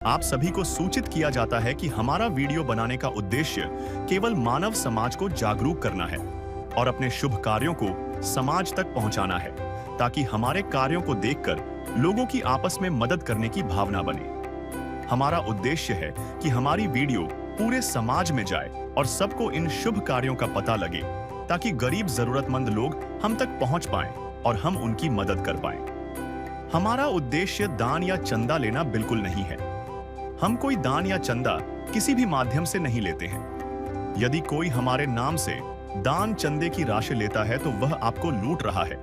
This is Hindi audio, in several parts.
आप सभी को सूचित किया जाता है कि हमारा वीडियो बनाने का उद्देश्य केवल मानव समाज को जागरूक करना है और अपने शुभ कार्यों को समाज तक पहुंचाना है, ताकि हमारे कार्यों को देखकर लोगों की आपस में मदद करने की भावना बने। हमारा उद्देश्य है कि हमारी वीडियो पूरे समाज में जाए और सबको इन शुभ कार्यों का पता लगे, ताकि गरीब जरूरतमंद लोग हम तक पहुंच पाएं और हम उनकी मदद कर पाएं। हमारा उद्देश्य दान या चंदा लेना बिल्कुल नहीं है। हम कोई दान या चंदा किसी भी माध्यम से नहीं लेते हैं। यदि कोई हमारे नाम से दान चंदे की राशि लेता है तो वह आपको लूट रहा है।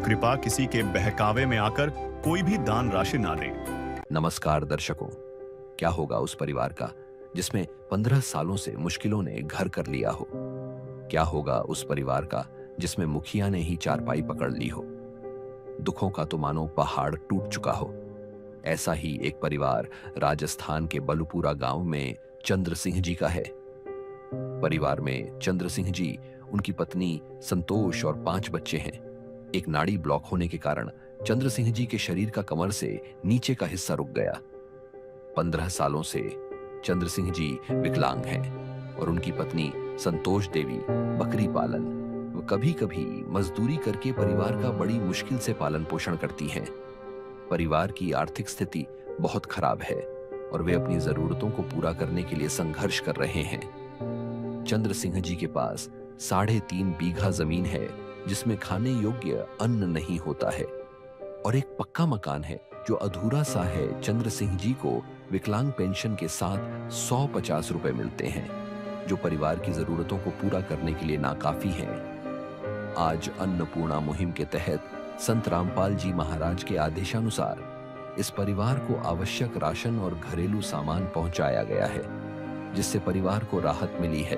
कृपया किसी के बहकावे में आकर कोई भी दान राशि ना दें। नमस्कार दर्शकों, क्या होगा उस परिवार का जिसमें 15 सालों से मुश्किलों ने घर कर लिया हो? क्या होगा उस परिवार का जिसमें मुखिया ने ही चारपाई पकड़ ली हो? दुखों का तो मानो पहाड़ टूट चुका हो। ऐसा ही एक परिवार राजस्थान के बलुपुरा गांव में चंद्र सिंह जी का है। परिवार में चंद्र सिंह जी, उनकी पत्नी संतोष और 5 बच्चे हैं। एक नाड़ी ब्लॉक होने के कारण चंद्र सिंह जी के शरीर का कमर से नीचे का हिस्सा रुक गया। 15 सालों से चंद्र सिंह जी विकलांग हैं और उनकी पत्नी संतोष देवी बकरी पालन व कभी कभी मजदूरी करके परिवार का बड़ी मुश्किल से पालन पोषण करती हैं। परिवार की आर्थिक स्थिति बहुत खराब है और वे अपनी जरूरतों को पूरा करने के लिए संघर्ष कर रहे हैं। चंद्र सिंह जी के पास 3.5 बीघा जमीन है, जिसमें खाने योग्य अन्न नहीं होता है, और एक पक्का मकान है जो अधूरा सा है। चंद्र सिंह जी को विकलांग पेंशन के साथ 150 रुपए मिलते हैं, जो परिवार की जरूरतों को पूरा करने के लिए नाकाफी हैं। आज अन्नपूर्णा मुहिम के तहत संत रामपाल जी महाराज के आदेशानुसार इस परिवार को आवश्यक राशन और घरेलू सामान पहुंचाया गया है, जिससे परिवार को राहत मिली है।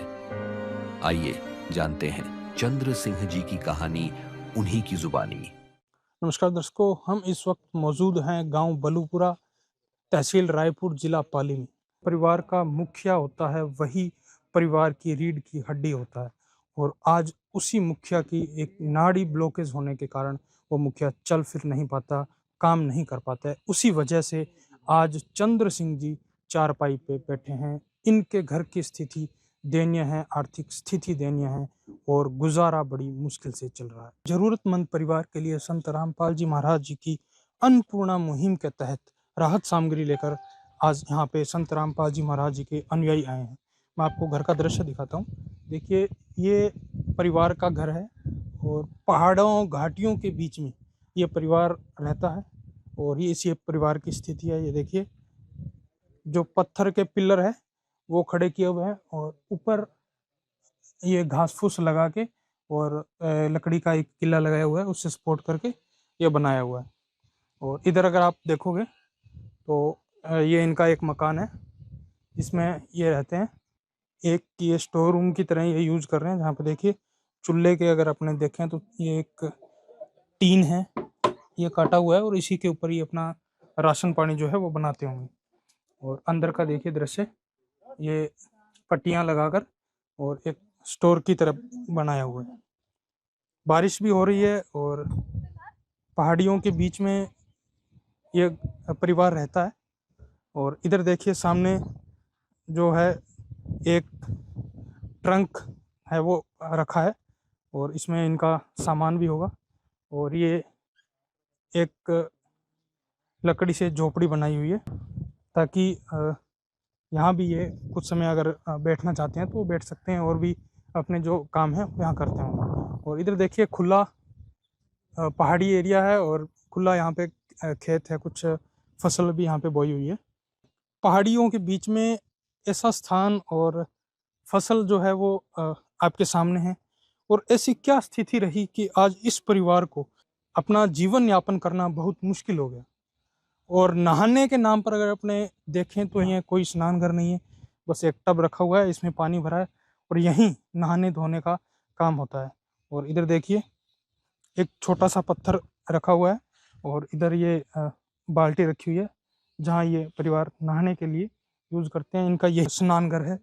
आइए जानते हैं चंद्र सिंह जी की कहानी उन्हीं की जुबानी। नमस्कार दर्शकों, हम इस वक्त मौजूद हैं गांव बलुपुरा, तहसील रायपुर, जिला पाली में। परिवार का मुखिया होता है वही परिवार की रीढ़ की हड्डी होता है, और आज उसी मुखिया की एक नाड़ी ब्लॉकेज होने के कारण वो मुखिया चल फिर नहीं पाता, काम नहीं कर पाता है। उसी वजह से आज चंद्र सिंह जी चारपाई पे बैठे हैं। इनके घर की स्थिति दयनीय है, आर्थिक स्थिति दयनीय है और गुजारा बड़ी मुश्किल से चल रहा है। जरूरतमंद परिवार के लिए संत रामपाल जी महाराज जी की अन्नपूर्णा मुहिम के तहत राहत सामग्री लेकर आज यहाँ पे संत रामपाल जी महाराज जी के अनुयायी आए हैं। मैं आपको घर का दृश्य दिखाता हूँ। देखिए, ये परिवार का घर है और पहाड़ों घाटियों के बीच में ये परिवार रहता है, और ये इसी परिवार की स्थिति है। ये देखिए, जो पत्थर के पिलर है वो खड़े किए हुए हैं और ऊपर ये घास फूस लगा के और लकड़ी का एक किला लगाया हुआ है, उससे सपोर्ट करके ये बनाया हुआ है। और इधर अगर आप देखोगे तो ये इनका एक मकान है जिसमें ये रहते हैं। एक ये स्टोर रूम की तरह ये यूज कर रहे हैं, जहाँ पे देखिए चूल्हे के अगर अपने देखें तो ये एक टीन है, ये काटा हुआ है और इसी के ऊपर ये अपना राशन पानी जो है वो बनाते होंगे। और अंदर का देखिए दृश्य, ये पट्टियां लगाकर और एक स्टोर की तरफ बनाया हुआ है। बारिश भी हो रही है और पहाड़ियों के बीच में ये परिवार रहता है। और इधर देखिए सामने जो है एक ट्रंक है वो रखा है और इसमें इनका सामान भी होगा। और ये एक लकड़ी से झोपड़ी बनाई हुई है, ताकि यहाँ भी ये कुछ समय अगर बैठना चाहते हैं तो वो बैठ सकते हैं और भी अपने जो काम है वो यहाँ करते हैं। और इधर देखिए खुला पहाड़ी एरिया है और खुला यहाँ पे खेत है, कुछ फसल भी यहाँ पे बोई हुई है। पहाड़ियों के बीच में ऐसा स्थान और फसल जो है वो आपके सामने है। और ऐसी क्या स्थिति रही कि आज इस परिवार को अपना जीवन यापन करना बहुत मुश्किल हो गया। और नहाने के नाम पर अगर अपने देखें तो यहाँ कोई स्नान घर नहीं है, बस एक टब रखा हुआ है, इसमें पानी भरा है और यहीं नहाने धोने का काम होता है। और इधर देखिए एक छोटा सा पत्थर रखा हुआ है और इधर ये बाल्टी रखी हुई है, जहाँ ये परिवार नहाने के लिए यूज़ करते हैं। इनका ये स्नान घर है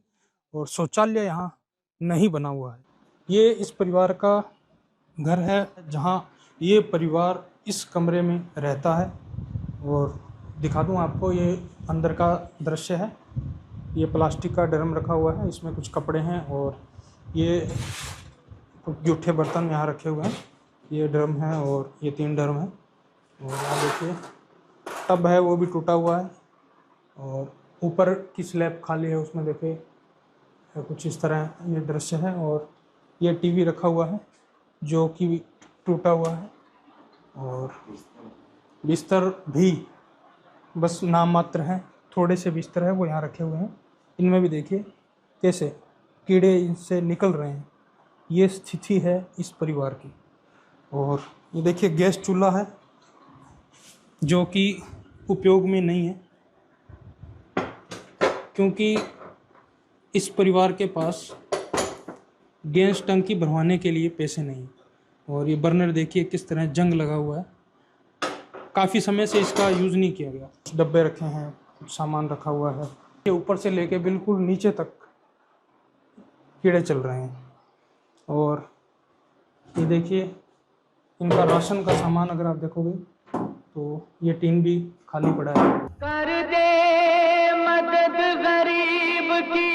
और शौचालय यहाँ नहीं बना हुआ है। ये इस परिवार का घर है, जहाँ ये परिवार इस कमरे में रहता है। और दिखा दूं आपको, ये अंदर का दृश्य है। ये प्लास्टिक का ड्रम रखा हुआ है, इसमें कुछ कपड़े हैं और ये कुछ जूठे बर्तन यहाँ रखे हुए हैं। ये ड्रम है और ये 3 ड्रम है और यहाँ देखिए टब है, वो भी टूटा हुआ है और ऊपर की स्लैब खाली है, उसमें देखिए कुछ इस तरह ये दृश्य है। और ये टीवी रखा हुआ है जो कि टूटा हुआ है और बिस्तर भी बस नाम मात्र हैं, थोड़े से बिस्तर है वो यहाँ रखे हुए हैं। इनमें भी देखिए कैसे कीड़े इनसे निकल रहे हैं। ये स्थिति है इस परिवार की। और ये देखिए गैस चूल्हा है जो कि उपयोग में नहीं है, क्योंकि इस परिवार के पास गैस टंकी भरवाने के लिए पैसे नहीं। और ये बर्नर देखिए किस तरह जंग लगा हुआ है, काफ़ी समय से इसका यूज़ नहीं किया गया। डब्बे रखे हैं, कुछ सामान रखा हुआ है। ये ऊपर से लेके बिल्कुल नीचे तक कीड़े चल रहे हैं। और ये देखिए इनका राशन का सामान अगर आप देखोगे तो ये टीन भी खाली पड़ा है। कर दे मदद गरीब की,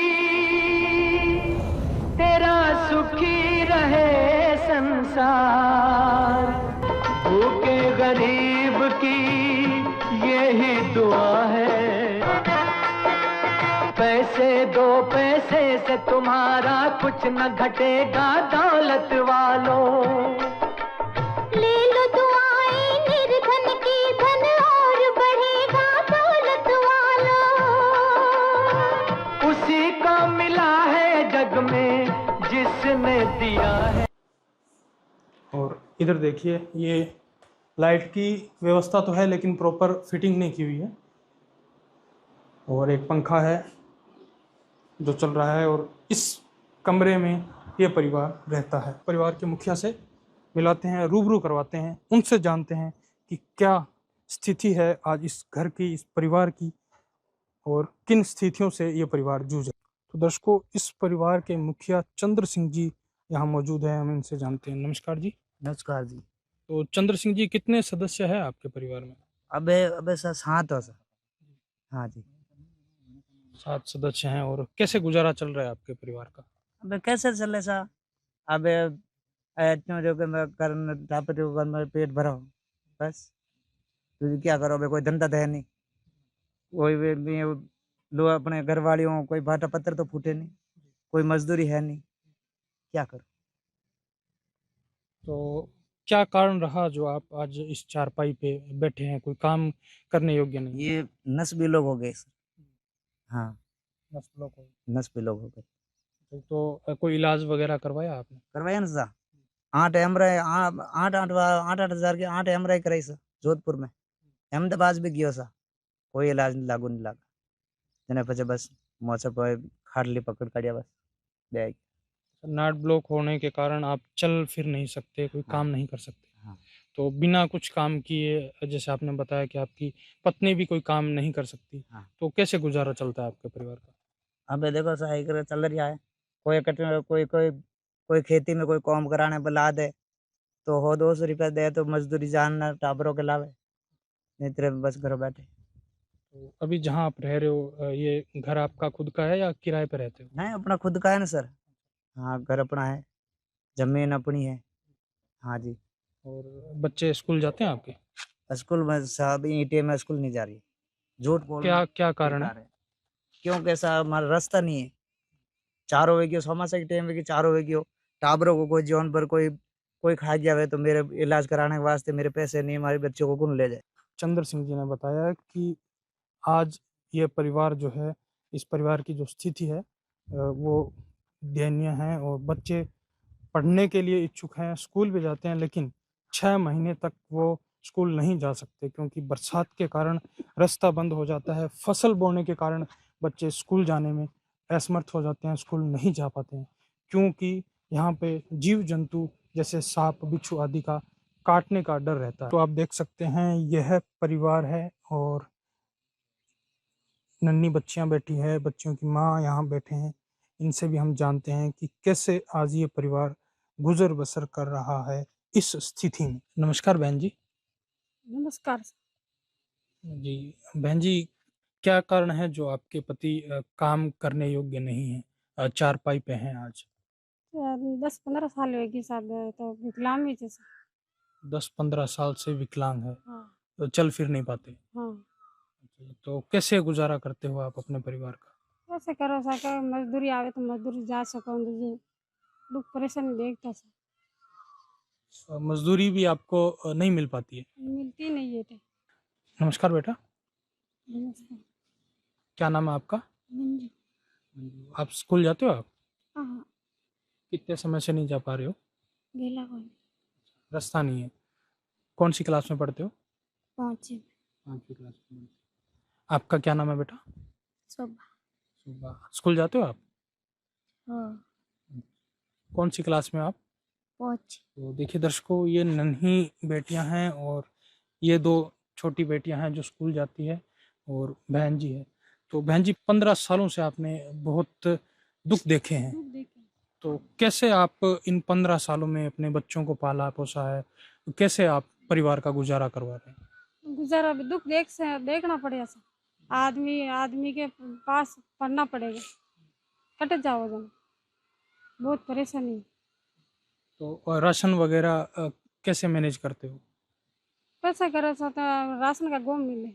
तेरा सुखी रहे संसार। भूखे गरीब की यही दुआ है। पैसे दो, पैसे से तुम्हारा कुछ न घटेगा दौलत वालों। ले लो दुआएं निर्धन की, धन और बढ़ेगा दौलत वालों। उसी को मिला है जग में जिसने दिया है। और इधर देखिए ये लाइट की व्यवस्था तो है लेकिन प्रॉपर फिटिंग नहीं की हुई है। और एक पंखा है जो चल रहा है और इस कमरे में ये परिवार रहता है। परिवार के मुखिया से मिलाते हैं, रूबरू करवाते हैं, उनसे जानते हैं कि क्या स्थिति है आज इस घर की, इस परिवार की और किन स्थितियों से ये परिवार जूझ रहा है। तो दर्शकों, इस परिवार के मुखिया चंद्र सिंह जी यहाँ मौजूद हैं, हम इनसे जानते हैं। नमस्कार जी। नमस्कार जी। तो चंद्र सिंह जी, कितने सदस्य हैं आपके परिवार में? अबे सर 7 हो सर। हाँ जी। 7 सदस्य हैं। और कैसे गुजारा चल रहा है आपके परिवार का? अबे कैसे चले सा? अबे इतना जो कि मैं करन तापते ऊपर में पेट भरा हूँ बस। तुझे क्या करो, अबे कोई धंधा तो है नहीं। कोई भी लो अपने घर वालियों, कोई भाटा पत्थर तो फूटे नहीं, कोई मजदूरी है नहीं, क्या करो। तो क्या कारण रहा जो आप आज इस चारपाई पे बैठे हैं, कोई काम करने योग्य नहीं? ये नस भी लोग हो गए सर। हाँ, नस ब्लॉक हो नस भी लोग हो गए। गई। तो कोई इलाज वगैरह करवाया आपने? करवाया ना सर। 8 एमआरआई 8,000 की 8 एमआरआई कराई सर जोधपुर में। अहमदाबाद भी गयो सर, कोई इलाज लागू नहीं लगा। जने पचे बस मौसम पर खाटली पकड़ काढ़िया बस बैग। नाट ब्लॉक होने के कारण आप चल फिर नहीं सकते, कोई हाँ। काम नहीं कर सकते। हाँ। तो बिना कुछ काम किए, जैसे आपने बताया कि आपकी पत्नी भी कोई काम नहीं कर सकती, हाँ। तो कैसे गुजारा चलता है आपके परिवार का? अबे देखो सर एक चल रहा है। कोई कोई खेती में कोई काम कराने बुला दे तो हो 200 रुपया दे तो मजदूरी जानना टाबरों के लावे, नहीं तेरे बस घर बैठे। तो अभी जहाँ आप रह रहे हो, ये घर आपका खुद का है या किराए पे रहते हो? नहीं अपना खुद का है ना सर। हाँ घर अपना है, जमीन अपनी है। हाँ जी। और बच्चे स्कूल जाते हैं आपके? स्कूल में साहब ईंटे में स्कूल नहीं जा रही। झूठ बोल क्या क्या कारण है? क्योंकि साहब हमारा रास्ता नहीं है। 4 हो गयो समासा के टाइम में 4 हो गयो टाबरों को कोई जीवन पर कोई खा गया है तो मेरे इलाज कराने के वास्ते मेरे पैसे नहीं, हमारे बच्चों को कौन ले जाए। चंद्र सिंह जी ने बताया कि आज ये परिवार जो है, इस परिवार की जो स्थिति है वो दयनीय है और बच्चे पढ़ने के लिए इच्छुक हैं, स्कूल भी जाते हैं, लेकिन 6 महीने तक वो स्कूल नहीं जा सकते क्योंकि बरसात के कारण रास्ता बंद हो जाता है। फसल बोने के कारण बच्चे स्कूल जाने में असमर्थ हो जाते हैं, स्कूल नहीं जा पाते हैं क्योंकि यहाँ पे जीव जंतु जैसे सांप, बिच्छू आदि का काटने का डर रहता है। तो आप देख सकते हैं यह परिवार है और नन्ही बच्चियां बैठी है, बच्चियों की माँ यहाँ बैठे हैं। इनसे भी हम जानते हैं कि कैसे आज ये परिवार गुजर बसर कर रहा है इस स्थिति में। नमस्कार बहन जी। नमस्कार। जी, बहन जी, क्या कारण है जो आपके पति काम करने योग्य नहीं हैं? चारपाई पे हैं आज। 10-15 साल होगी शायद, तो विकलांग भी जैसे। 10-15 साल से विकलांग है, हाँ। तो चल फिर नहीं पाते। हाँ। तो कैसे गुज़ारा करते हो आप अपने परिवार का? कैसे करो सके, मजदूरी आवे तो मजदूरी जा सको, जो दुख परेशानी देखता से मज़दूरी भी आपको नहीं मिल पाती है। मिलती नहीं है तो। नमस्कार बेटा, नमस्कार। क्या नाम है आपका? मंजू। आप स्कूल जाते हो आप? हाँ। कितने समय से नहीं जा पा रहे हो? गेला कौन? रास्ता नहीं है। कौन सी क्लास में पढ़ते हो? 5 5वीं क्लास में। आपका क्या नाम है बेटा? सुबह। सुबह। स्कूल जाते हो आप? हाँ। कौन सी क्लास में आप? 5। तो देखिए दर्शकों, ये नन्ही बेटियां हैं और ये 2 छोटी बेटियां हैं जो स्कूल जाती है, और बहन जी है। तो बहन जी, 15 सालों से आपने बहुत दुख देखे हैं, दुख देखे। तो कैसे आप इन 15 सालों में अपने बच्चों को पाला पोसा है? तो कैसे आप परिवार का गुजारा करवा रहे हैं? गुजारा भी दुख देखना पड़ेगा सर। आदमी के पास पढ़ना पड़ेगा, कट जाओ जन, बहुत परेशानी है। तो राशन वगैरह कैसे मैनेज करते हो? कैसा करो सो तो राशन का गोम मिले।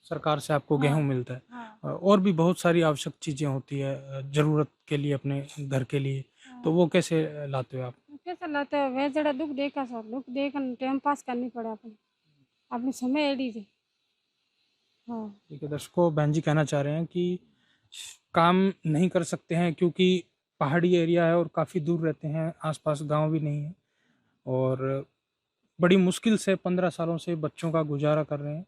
सरकार से आपको हाँ। गेहूं मिलता है। हाँ। और भी बहुत सारी आवश्यक चीज़ें होती है ज़रूरत के लिए, अपने घर के लिए, तो हाँ। वो कैसे लाते हो आप? कैसे लाते हो, वे जड़ा दुख देखा सर, दुख देख टाइम पास करनी पड़े अपनी समय एड़ी जे। हाँ। ठीक है दर्शकों, बहन जी कहना चाह रहे हैं कि काम नहीं कर सकते हैं क्योंकि पहाड़ी एरिया है और काफ़ी दूर रहते हैं, आसपास गांव भी नहीं है, और बड़ी मुश्किल से 15 सालों से बच्चों का गुजारा कर रहे हैं।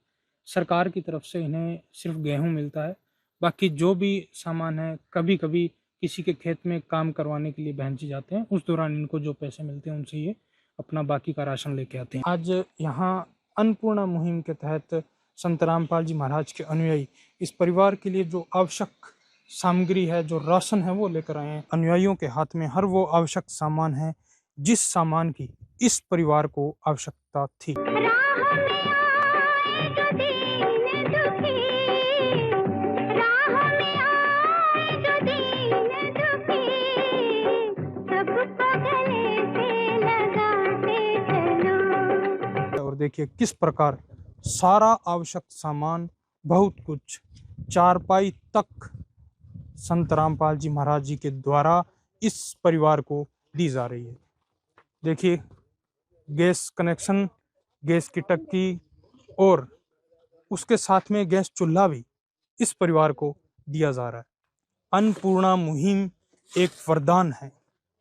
सरकार की तरफ से इन्हें सिर्फ गेहूं मिलता है, बाकी जो भी सामान है, कभी कभी किसी के खेत में काम करवाने के लिए बहन जी जाते हैं, उस दौरान इनको जो पैसे मिलते हैं उनसे ये अपना बाकी का राशन लेके आते हैं। आज यहाँ अन्नपूर्णा मुहिम के तहत संत रामपाल जी महाराज के अनुयायी इस परिवार के लिए जो आवश्यक सामग्री है, जो राशन है, वो लेकर आए हैं। अनुयायियों के हाथ में हर वो आवश्यक सामान है जिस सामान की इस परिवार को आवश्यकता थी। और देखिए किस प्रकार सारा आवश्यक सामान, बहुत कुछ, चारपाई तक संत रामपाल जी महाराज जी के द्वारा इस परिवार को दी जा रही है। देखिए गैस कनेक्शन, गैस की टंकी और उसके साथ में गैस चूल्हा भी इस परिवार को दिया जा रहा है। अन्नपूर्णा मुहिम एक वरदान है।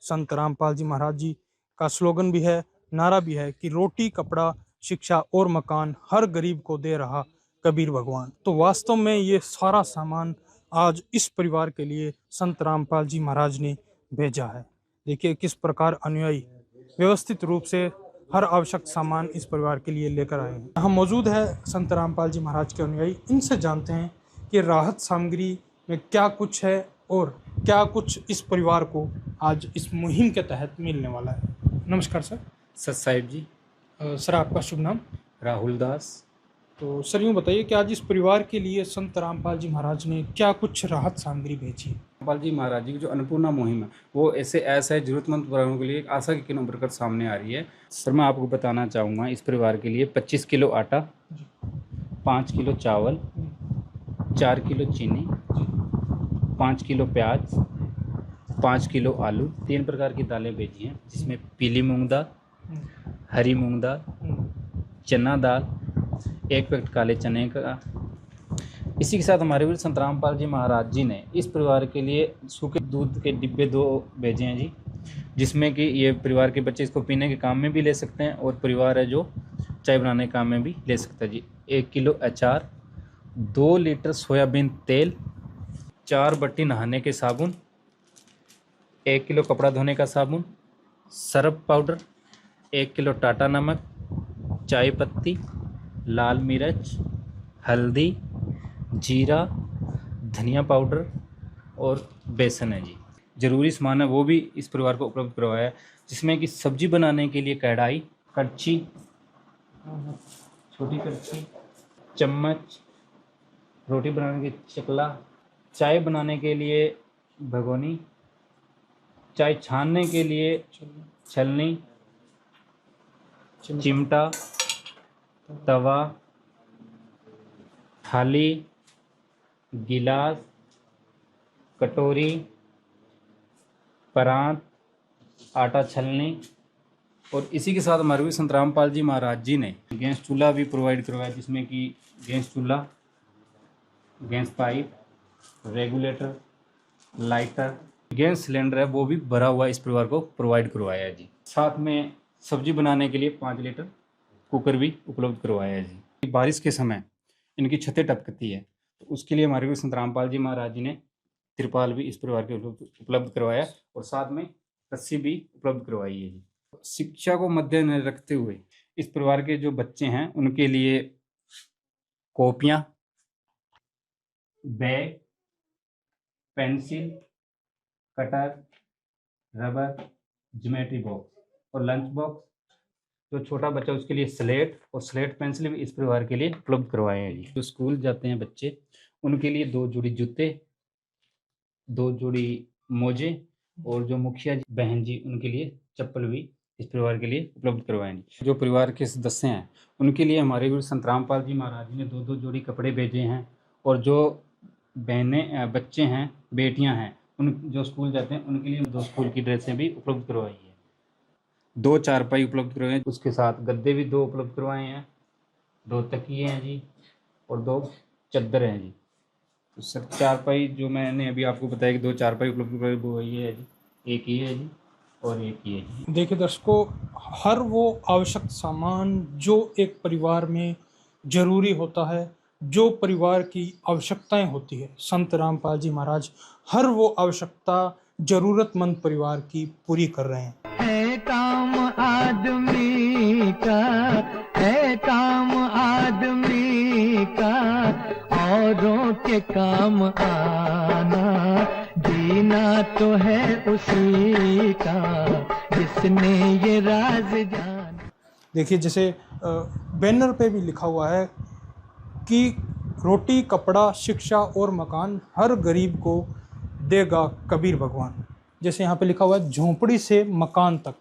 संत रामपाल जी महाराज जी का स्लोगन भी है, नारा भी है कि रोटी, कपड़ा, शिक्षा और मकान हर गरीब को दे रहा कबीर भगवान। तो वास्तव में ये सारा सामान आज इस परिवार के लिए संत रामपाल जी महाराज ने भेजा है। देखिए किस प्रकार अनुयायी व्यवस्थित रूप से हर आवश्यक सामान इस परिवार के लिए लेकर आए हैं। यहाँ मौजूद है संत रामपाल जी महाराज के अनुयायी, इनसे जानते हैं कि राहत सामग्री में क्या कुछ है और क्या कुछ इस परिवार को आज इस मुहिम के तहत मिलने वाला है। नमस्कार सर। सत साहिब जी। सर आपका शुभ नाम? राहुल दास। तो सर यूँ बताइए कि आज इस परिवार के लिए संत रामपाल जी महाराज ने क्या कुछ राहत सामग्री भेजी है? रामपाल जी महाराज जी की जो अन्नपूर्णा मुहिम है वो ऐसा है जरूरतमंद परिवारों के लिए एक आशा की किरण उभर कर सामने आ रही है। सर मैं आपको बताना चाहूँगा, इस परिवार के लिए 25 किलो आटा, 5 किलो चावल, 4 किलो चीनी, 5 किलो प्याज, 5 किलो आलू, 3 प्रकार की दालें भेजी हैं, जिसमें पीली मूंग दाल, हरी मूंग दाल, चना दाल, 1 पैकेट काले चने का। इसी के साथ हमारे वीर संत रामपाल जी महाराज जी ने इस परिवार के लिए सूखे दूध के डिब्बे 2 भेजे हैं जी, जिसमें कि ये परिवार के बच्चे इसको पीने के काम में भी ले सकते हैं और परिवार है जो चाय बनाने के काम में भी ले सकता है जी। 1 किलो अचार, 2 लीटर सोयाबीन तेल, 4 बट्टी नहाने के साबुन, 1 किलो कपड़ा धोने का साबुन, सर्फ पाउडर, 1 किलो टाटा नमक, चाय पत्ती, लाल मिर्च, हल्दी, जीरा, धनिया पाउडर और बेसन है जी। ज़रूरी सामान है वो भी इस परिवार को उपलब्ध करवाया है, जिसमें कि सब्जी बनाने के लिए कढ़ाई, कड़छी, छोटी कड़छी, चम्मच, रोटी बनाने के चकला, चाय बनाने के लिए भगोनी, चाय छानने के लिए छलनी, चिमटा, तवा, थाली, गिलास, कटोरी, परात, आटा छलनी। और इसी के साथ हमारे संत रामपाल जी महाराज जी ने गैस चूल्हा भी प्रोवाइड करवाया, जिसमें कि गैस चूल्हा, gas pipe, regulator, lighter, gas cylinder है वो भी भरा हुआ इस परिवार को प्रोवाइड करवाया है जी। साथ में सब्जी बनाने के लिए 5 लीटर कुकर भी उपलब्ध करवाया है जी। बारिश के समय इनकी छतें टपकती है, तो उसके लिए हमारे संत रामपाल जी महाराज जी ने तिरपाल भी इस परिवार के उपलब्ध करवाया और साथ में रस्सी भी उपलब्ध करवाई है जी। शिक्षा को मद्देनजर रखते हुए इस परिवार के जो बच्चे हैं उनके लिए कॉपियाँ, bag, pencil, cutter, rubber, geometry box और लंच बॉक्स। जो छोटा बच्चा उसके लिए स्लेट और स्लेट पेंसिल भी इस परिवार के लिए उपलब्ध करवाए हैं जी। जो स्कूल जाते हैं बच्चे उनके लिए 2 जोड़ी जूते, 2 जोड़ी मोजे और जो मुखिया बहन जी उनके लिए चप्पल भी इस परिवार के लिए उपलब्ध करवाए हैं। जो परिवार के सदस्य हैं उनके लिए हमारे गुरु संत रामपाल जी महाराज जी ने 2-2 जोड़ी कपड़े भेजे हैं और जो बहनें बच्चे हैं बेटियां हैं उन जो स्कूल जाते हैं उनके लिए 2 स्कूल की ड्रेसें भी उपलब्ध करवाई है। 2 चारपाई उपलब्ध करवाए हैं, उसके साथ गद्दे भी 2 उपलब्ध करवाए हैं, 2 तकिए हैं जी और 2 चद्दर हैं जी। तो सर चारपाई जो मैंने अभी आपको बताया कि 2 चारपाई उपलब्ध करवाई वो ये है जी, एक ये है जी और एक ये है जी। देखिए दर्शकों, हर वो आवश्यक सामान जो एक परिवार में जरूरी होता है, जो परिवार की आवश्यकताएं होती है, संत रामपाल जी महाराज हर वो आवश्यकता जरूरतमंद परिवार की पूरी कर रहे हैं। है काम आदमी का, है काम आदमी का, औरों के काम आना, जीना तो है उसी का जिसने ये राज जाना। देखिए जैसे बैनर पे भी लिखा हुआ है कि रोटी, कपड़ा, शिक्षा और मकान हर गरीब को देगा कबीर भगवान। जैसे यहाँ पे लिखा हुआ है झोंपड़ी से मकान तक।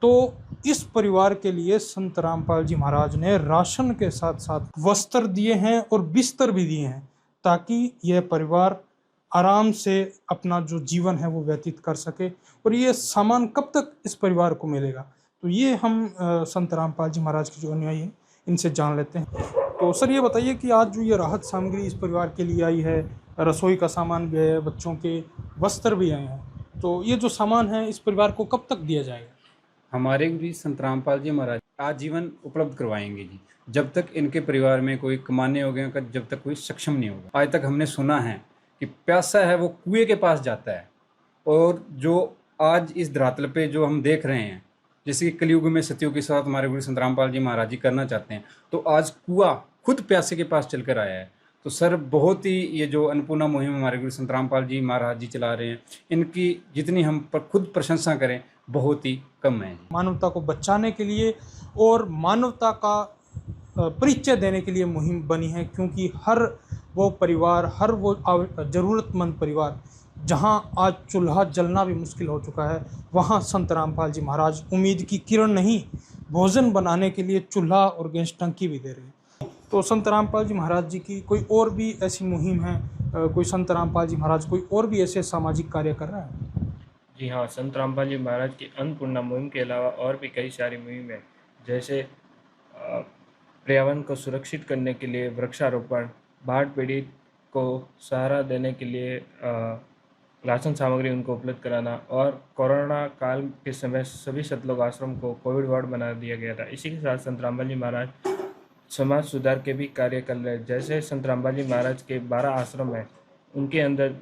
तो इस परिवार के लिए संत रामपाल जी महाराज ने राशन के साथ साथ वस्त्र दिए हैं और बिस्तर भी दिए हैं, ताकि यह परिवार आराम से अपना जो जीवन है वो व्यतीत कर सके। और ये सामान कब तक इस परिवार को मिलेगा, तो ये हम संत रामपाल जी महाराज के जो अनुयायी हैं इनसे जान लेते हैं। तो सर ये बताइए कि आज जो ये राहत सामग्री इस परिवार के लिए आई है, रसोई का सामान भी है, बच्चों के वस्त्र भी आए हैं, तो ये जो सामान है इस परिवार को कब तक दिया जाएगा? हमारे गुरु संत रामपाल जी महाराज आजीवन उपलब्ध करवाएंगे जी, जब तक इनके परिवार में कोई कमाने योग्य का जब तक कोई सक्षम नहीं होगा। आज तक हमने सुना है कि प्यासा है वो कुएं के पास जाता है, और जो आज इस धरातल पे जो हम देख रहे हैं, जैसे कि कलयुग में सतयुग के साथ हमारे गुरु संत रामपाल जी महाराज जी करना चाहते हैं, तो आज कुआं खुद प्यासे के पास चलकर आया है। तो सर बहुत ही ये जो अन्नपूर्णा मुहिम हमारे गुरु संत रामपाल जी महाराज जी चला रहे हैं, इनकी जितनी हम खुद प्रशंसा करें बहुत ही कम है। मानवता को बचाने के लिए और मानवता का परिचय देने के लिए मुहिम बनी है, क्योंकि हर वो परिवार, हर वो ज़रूरतमंद परिवार जहां आज चूल्हा जलना भी मुश्किल हो चुका है, वहां संत रामपाल जी महाराज उम्मीद की किरण नहीं, भोजन बनाने के लिए चूल्हा और गैस टंकी भी दे रहे हैं। तो संत रामपाल जी महाराज जी की कोई और भी ऐसी मुहिम है, कोई संत रामपाल जी महाराज कोई और भी ऐसे सामाजिक कार्य कर रहा है? जी हाँ, संत रामपाल जी महाराज की अन्नपूर्णा मुहिम के अलावा और भी कई सारी मुहिम है, जैसे पर्यावरण को सुरक्षित करने के लिए वृक्षारोपण, बाढ़ पीड़ित को सहारा देने के लिए राशन सामग्री उनको उपलब्ध कराना, और कोरोना काल के समय सभी सतलोक आश्रम को कोविड वार्ड बना दिया गया था। इसी के साथ संत रामपाल जी महाराज समाज सुधार के भी कार्य कर रहे हैं। जैसे संत रामपाल जी महाराज के 12 आश्रम हैं, उनके अंदर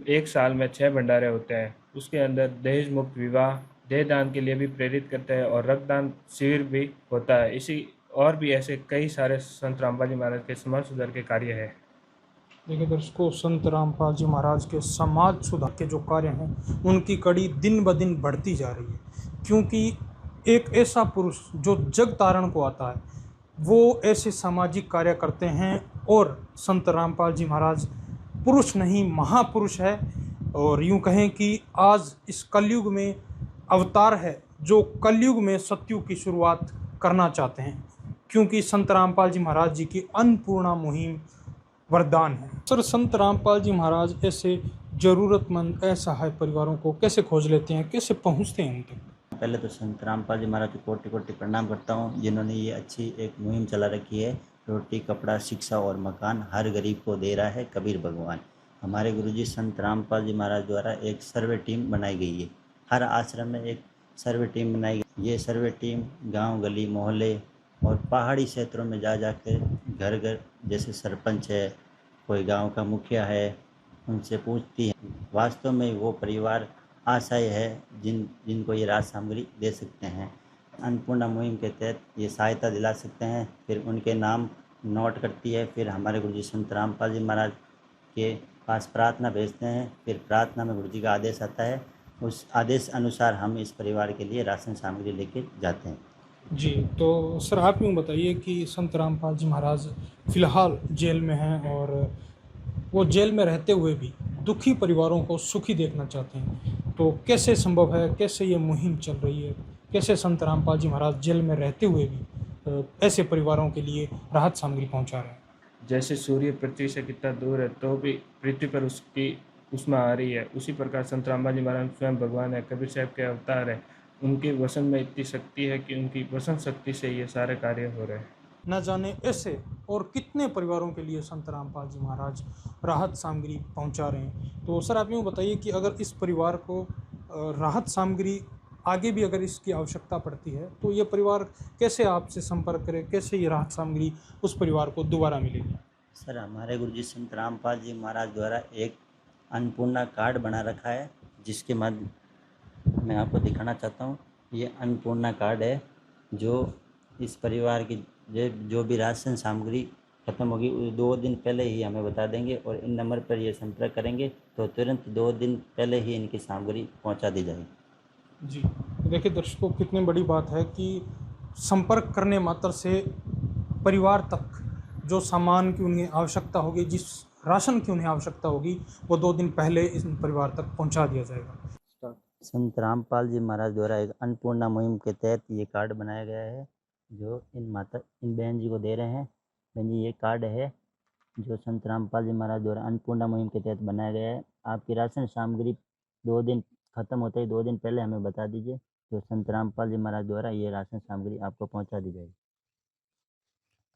एक साल में 6 भंडारे होते हैं। उसके अंदर दहेज मुक्त विवाह, देह दान के लिए भी प्रेरित करते हैं और रक्तदान शिविर भी होता है। इसी और भी ऐसे कई सारे संत रामपाल जी महाराज के समाज सुधार के कार्य है। देखिए दर्शकों, संत रामपाल जी महाराज के समाज सुधार के जो कार्य हैं उनकी कड़ी दिन ब दिन बढ़ती जा रही है, क्योंकि एक ऐसा पुरुष जो जग तारण को आता है, वो ऐसे सामाजिक कार्य करते हैं। और संत रामपाल जी महाराज पुरुष नहीं महापुरुष है, और यूं कहें कि आज इस कलयुग में अवतार है जो कलयुग में सतयुग की शुरुआत करना चाहते हैं, क्योंकि संत रामपाल जी महाराज जी की अन्नपूर्णा मुहिम वरदान है। सर, संत रामपाल जी महाराज ऐसे जरूरतमंद असहाय परिवारों को कैसे खोज लेते हैं, कैसे पहुंचते हैं उन तक? पहले तो संत रामपाल जी महाराज को कोटि कोटि प्रणाम करता हूँ, जिन्होंने ये अच्छी एक मुहिम चला रखी है। रोटी कपड़ा शिक्षा और मकान हर गरीब को दे रहा है कबीर भगवान। हमारे गुरुजी संत रामपाल जी महाराज द्वारा एक सर्वे टीम बनाई गई है। हर आश्रम में एक सर्वे टीम बनाई गई। ये सर्वे टीम गांव गली मोहल्ले और पहाड़ी क्षेत्रों में जा कर घर घर, जैसे सरपंच है, कोई गांव का मुखिया है, उनसे पूछती है। वास्तव में वो परिवार आशय है जिनको ये राज सामग्री दे सकते हैं। अन्नपूर्णा मुहिम के तहत ये सहायता दिला सकते हैं। फिर उनके नाम नोट करती है। फिर हमारे गुरुजी संत रामपाल जी महाराज के पास प्रार्थना भेजते हैं। फिर प्रार्थना में गुरुजी का आदेश आता है। उस आदेश अनुसार हम इस परिवार के लिए राशन सामग्री लेके जाते हैं। जी, तो सर आप यूँ बताइए कि संत रामपाल जी महाराज फिलहाल जेल में हैं, और वो जेल में रहते हुए भी दुखी परिवारों को सुखी देखना चाहते हैं। तो कैसे संभव है, कैसे ये मुहिम चल रही है, कैसे संत रामपाल जी महाराज जेल में रहते हुए भी ऐसे परिवारों के लिए राहत सामग्री पहुंचा रहे हैं? जैसे सूर्य पृथ्वी से कितना दूर है तो भी पृथ्वी पर उसकी उष्मा आ रही है, उसी प्रकार संत रामपाल जी महाराज स्वयं भगवान है, कबीर साहब के अवतार है। उनके वसन में इतनी शक्ति है कि उनकी वसन शक्ति से ये सारे कार्य हो रहे हैं। न जाने ऐसे और कितने परिवारों के लिए संत रामपाल जी महाराज राहत सामग्री पहुंचा रहे हैं। तो सर आप यूँ बताइए कि अगर इस परिवार को राहत सामग्री आगे भी अगर इसकी आवश्यकता पड़ती है तो ये परिवार कैसे आपसे संपर्क करे, कैसे ये राहत सामग्री उस परिवार को दोबारा मिलेगी? सर, हमारे गुरुजी संत रामपाल जी महाराज द्वारा एक अन्नपूर्णा कार्ड बना रखा है, जिसके मध्य मैं आपको दिखाना चाहता हूँ। ये अन्नपूर्णा कार्ड है, जो इस परिवार की जो भी राशन सामग्री खत्म होगी 2 दिन पहले ही हमें बता देंगे, और इन नंबर पर ये संपर्क करेंगे तो तुरंत 2 दिन पहले ही इनकी सामग्री पहुंचा दी जाएगी। जी, देखिए दर्शकों, कितनी बड़ी बात है कि संपर्क करने मात्र से परिवार तक जो सामान की उन्हें आवश्यकता होगी, जिस राशन की उन्हें आवश्यकता होगी, वो 2 दिन पहले इस परिवार तक पहुंचा दिया जाएगा। संत रामपाल जी महाराज द्वारा एक अन्नपूर्णा मुहिम के तहत ये कार्ड बनाया गया है, जो इन बहन जी को दे रहे हैं। बहन जी, ये कार्ड है जो संत रामपाल जी महाराज द्वारा अन्नपूर्णा मुहिम के तहत बनाया गया है। आपकी राशन सामग्री 2 दिन खत्म होते ही 2 दिन पहले हमें बता दीजिए, तो संत रामपाल जी महाराज द्वारा ये राशन सामग्री आपको पहुंचा दी जाएगी।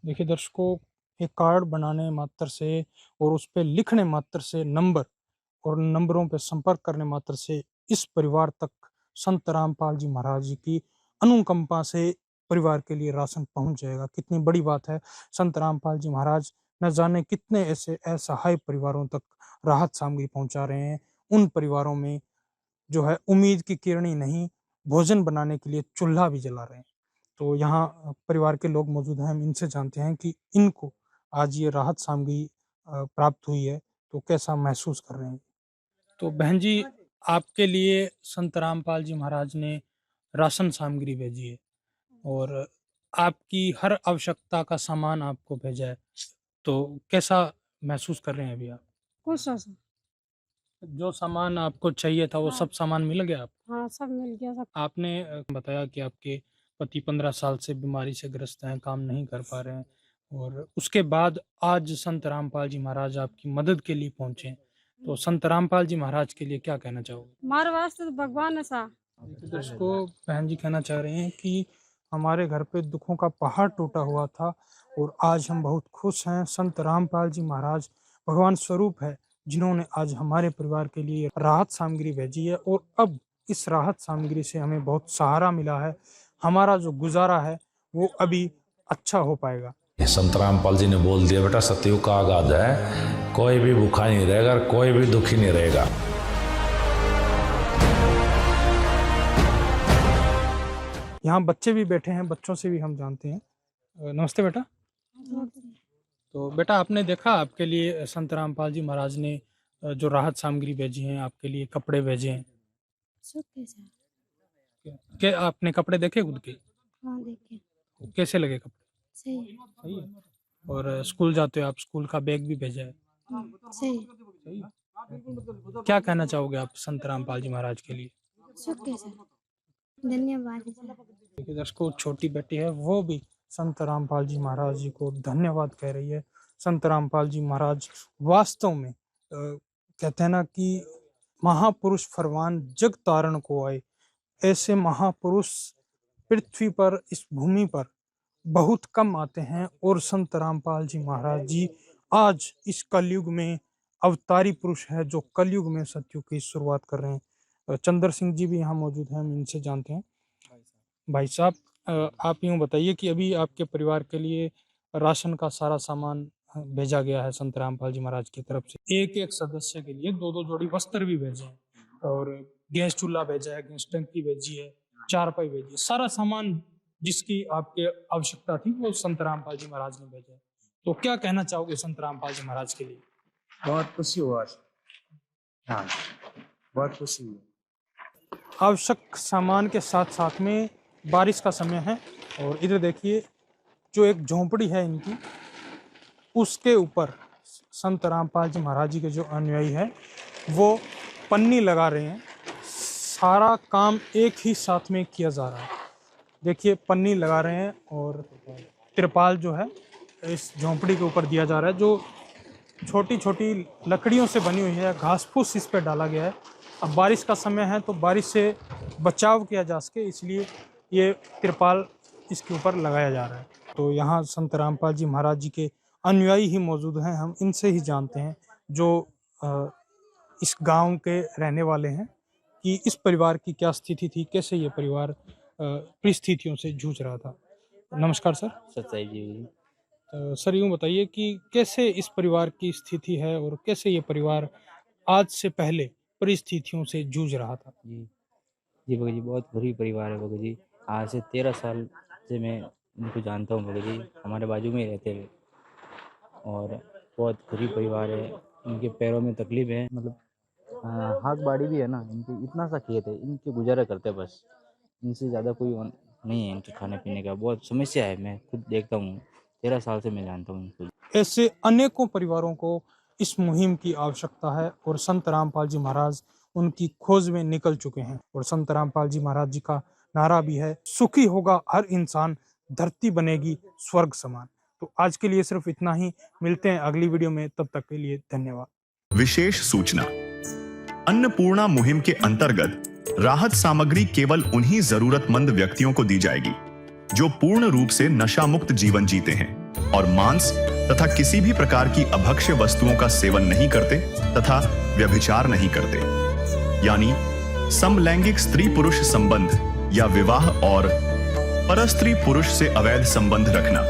देखिए दर्शकों, एक कार्ड बनाने मात्र से और उस पर लिखने मात्र से नंबर और नंबरों पर संपर्क करने मात्र से इस परिवार तक संत रामपाल जी महाराज जी की अनुकंपा से परिवार के लिए राशन पहुंच जाएगा। कितनी बड़ी बात है। संत रामपाल जी महाराज न जाने कितने ऐसे असहाय परिवारों तक राहत सामग्री पहुंचा रहे हैं। उन परिवारों में जो है उम्मीद की किरणी नहीं, भोजन बनाने के लिए चूल्हा भी जला रहे हैं। तो यहाँ परिवार के लोग मौजूद हैं, हम इनसे जानते हैं कि इनको आज ये राहत सामग्री प्राप्त हुई है तो कैसा महसूस कर रहे हैं। तो बहन जी, आपके लिए संत रामपाल जी महाराज ने राशन सामग्री भेजी है और आपकी हर आवश्यकता का सामान आपको भेजा है, तो कैसा महसूस कर रहे हैं अभी आप? खुश हो सर। जो सामान आपको चाहिए था वो सब सामान मिल गया आपको? हाँ, सब मिल गया सब। आपने बताया कि आपके पति 15 साल से बीमारी से ग्रस्त हैं, काम नहीं कर पा रहे हैं, और उसके बाद आज संत रामपाल जी महाराज आपकी मदद के लिए पहुंचे। तो संत रामपाल जी महाराज के लिए क्या कहना चाहोगे? हमारे वास्ते तो भगवान है सा। इसको बहन जी कहना चाह रहे हैं कि हमारे घर पे दुखों का पहाड़ टूटा हुआ था और आज हम बहुत खुश हैं। संत रामपाल जी महाराज भगवान स्वरूप है, जिन्होंने आज हमारे परिवार के लिए राहत सामग्री भेजी है, और अब इस राहत सामग्री से हमें बहुत सहारा मिला है। हमारा जो गुजारा है वो अभी अच्छा हो पाएगा। संत रामपाल जी ने बोल दिया, बेटा सतयुग का आगाज है, कोई भी भूखा नहीं रहेगा, कोई भी दुखी नहीं रहेगा। यहाँ बच्चे भी बैठे हैं, बच्चों से भी हम जानते हैं। नमस्ते बेटा। तो बेटा, आपने देखा आपके लिए संत रामपाल जी महाराज ने जो राहत सामग्री भेजी हैं, आपके लिए कपड़े भेजे हैं। क्या आपने कपड़े देखे खुद के? हाँ, देखे। कैसे लगे कपड़े? सही है। सही है। और स्कूल जाते हो आप, स्कूल का बैग भी भेजा है। सही है। सही है। क्या कहना चाहोगे आप संत रामपाल जी महाराज के लिए? शुक्र है सर, धन्यवाद है सर। देखिए दर्शकों, छोटी बेटी है, वो भी संत रामपाल जी महाराज जी को धन्यवाद कह रही है। संत रामपाल जी महाराज वास्तव में कहते हैं ना कि महापुरुष फरमान जग तारण को आए। ऐसे महापुरुष पृथ्वी पर, इस भूमि पर बहुत कम आते हैं और संत रामपाल जी महाराज जी आज इस कलयुग में अवतारी पुरुष है, जो कलयुग में सतयुग की शुरुआत कर रहे हैं। चंद्र सिंह जी भी यहाँ मौजूद हैं, हम इनसे जानते हैं। भाई साहब, आप यूँ बताइए कि अभी आपके परिवार के लिए राशन का सारा सामान भेजा गया है संत रामपाल जी महाराज की तरफ से। एक एक सदस्य के लिए 2-2 जोड़ी वस्त्र भी भेजे हैं, और गैस चूल्हा भेजा है, गैस टंकी भेजी है, चारपाई भेजी है। सारा सामान जिसकी आपके आवश्यकता थी वो संत रामपाल जी महाराज ने भेजा है। तो क्या कहना चाहोगे संत रामपाल जी महाराज के लिए? बहुत खुशी हुआ। हाँ, बहुत खुशी हुई। आवश्यक सामान के साथ साथ में बारिश का समय है, और इधर देखिए जो एक झोंपड़ी है इनकी, उसके ऊपर संत रामपाल जी महाराज जी के जो अनुयायी है वो पन्नी लगा रहे हैं। सारा काम एक ही साथ में किया जा रहा है। देखिए पन्नी लगा रहे हैं, और तिरपाल जो है इस झोंपड़ी के ऊपर दिया जा रहा है, जो छोटी छोटी लकड़ियों से बनी हुई है। घास फूस इस पर डाला गया है। अब बारिश का समय है तो बारिश से बचाव किया जा सके, इसलिए ये तिरपाल इसके ऊपर लगाया जा रहा है। तो यहाँ संत रामपाल जी महाराज जी के अनुयायी ही मौजूद हैं, हम इनसे ही जानते हैं, जो इस गांव के रहने वाले हैं, कि इस परिवार की क्या स्थिति थी, कैसे ये परिवार परिस्थितियों से जूझ रहा था। नमस्कार सर। सच्चाई जी। सर यूँ बताइए कि कैसे इस परिवार की स्थिति है, और कैसे ये परिवार आज से पहले परिस्थितियों से जूझ रहा था? जी भगत जी, बहुत बुरी परिवार है भगत जी। आज से 13 साल से मैं इनको जानता हूँ भगत जी, हमारे बाजू में ही रहते हुए, और बहुत गरीब परिवार है। इनके पैरों में तकलीफ है, मतलब हाथ बाड़ी भी है ना, इनके इतना सा खेत है, इनके गुजारा करते हैं बस, इनसे ज़्यादा कोई नहीं है इनके खाने पीने का। बहुत समस्या है, मैं खुद देखता हूँ, 13 साल से मैं जानता हूँ इनको। ऐसे अनेकों परिवारों को इस मुहिम की आवश्यकता है, और संत रामपाल जी महाराज उनकी खोज में निकल चुके हैं। और संत रामपाल जी महाराज जी का नारा भी है, सुखी होगा हर इंसान, धरती बनेगी स्वर्ग समान। तो आज के लिए सिर्फ इतना ही, मिलते हैं अगली वीडियो में, तब तक के लिए धन्यवाद। विशेष सूचना, अन्नपूर्णा मुहिम के अंतर्गत राहत सामग्री केवल उन्हीं जरूरतमंद व्यक्तियों को दी जाएगी जो पूर्ण रूप से नशा मुक्त जीवन जीते हैं और मांस तथा किसी भी प्रकार की अभक्ष्य वस्तुओं का सेवन नहीं करते तथा व्यभिचार नहीं करते, यानी समलैंगिक स्त्री पुरुष संबंध या विवाह और परस्त्री पुरुष से अवैध संबंध रखना।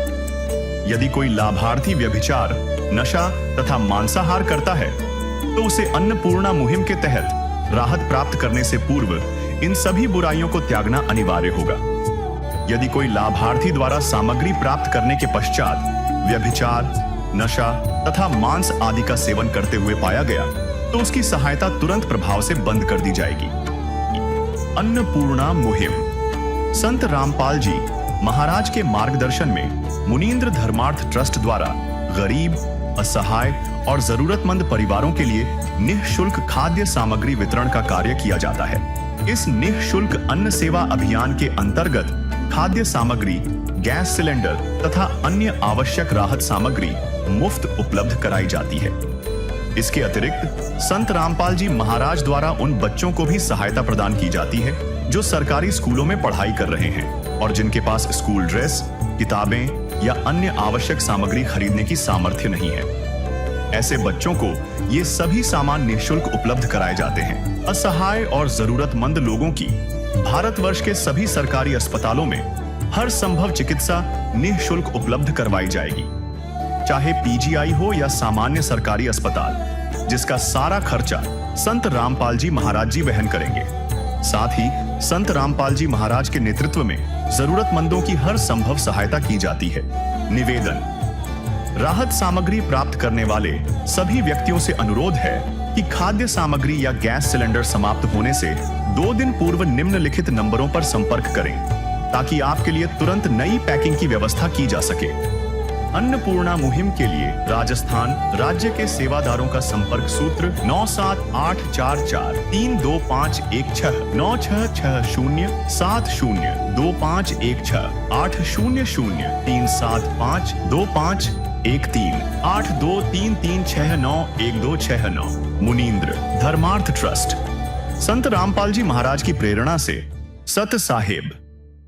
यदि कोई लाभार्थी व्यभिचार, नशा तथा मांसाहार करता है तो उसे अन्नपूर्णा मुहिम के तहत राहत प्राप्त करने से पूर्व इन सभी बुराइयों को त्यागना अनिवार्य होगा। यदि कोई लाभार्थी द्वारा सामग्री प्राप्त करने के पश्चात व्यभिचार, नशा तथा मांस आदि का सेवन करते हुए पाया गया तो उसकी सहायता तुरंत प्रभाव से बंद कर दी जाएगी। अन्नपूर्णा मुहिम संत रामपाल जी महाराज के मार्गदर्शन में मुनीन्द्र धर्मार्थ ट्रस्ट द्वारा गरीब, असहाय और जरूरतमंद परिवारों के लिए निःशुल्क खाद्य सामग्री वितरण का कार्य किया जाता है। इस निःशुल्क अन्न सेवा अभियान के अंतर्गत खाद्य सामग्री, गैस सिलेंडर तथा अन्य आवश्यक राहत सामग्री मुफ्त उपलब्ध कराई जाती है। इसके अतिरिक्त संत रामपाल जी महाराज द्वारा उन बच्चों को भी सहायता प्रदान की जाती है जो सरकारी स्कूलों में पढ़ाई कर रहे हैं और जिनके पास स्कूल ड्रेस, किताबें या अन्य आवश्यक सामग्री खरीदने की सामर्थ्य नहीं है। ऐसे बच्चों को ये सभी सामान निःशुल्क उपलब्ध कराए जाते हैं। असहाय और जरूरतमंद लोगों की भारतवर्ष के सभी सरकारी अस्पतालों में हर संभव चिकित्सा निःशुल्क उपलब्ध करवाई जाएगी, चाहे पीजीआई हो या सामान्य सरकारी अस्पताल, जिसका सारा खर्चा संत रामपाल जी महाराज जी वहन करेंगे। साथ ही संत रामपाल जी महाराज के नेतृत्व में जरूरतमंदों की हर संभव सहायता की जाती है। निवेदन, राहत सामग्री प्राप्त करने वाले सभी व्यक्तियों से अनुरोध है कि खाद्य सामग्री या गैस सिलेंडर समाप्त होने से 2 दिन पूर्व निम्नलिखित नंबरों पर संपर्क करें। ताकि आपके लिए तुरंत नई पैकिंग की व्यवस्था की जा सके। अन्नपूर्णा मुहिम के लिए राजस्थान राज्य के सेवादारों का संपर्क सूत्र 9784432516 9660702516 80037525213 8233691269। मुनींद्र धर्मार्थ ट्रस्ट। संत रामपाल जी महाराज की प्रेरणा से सत साहेब।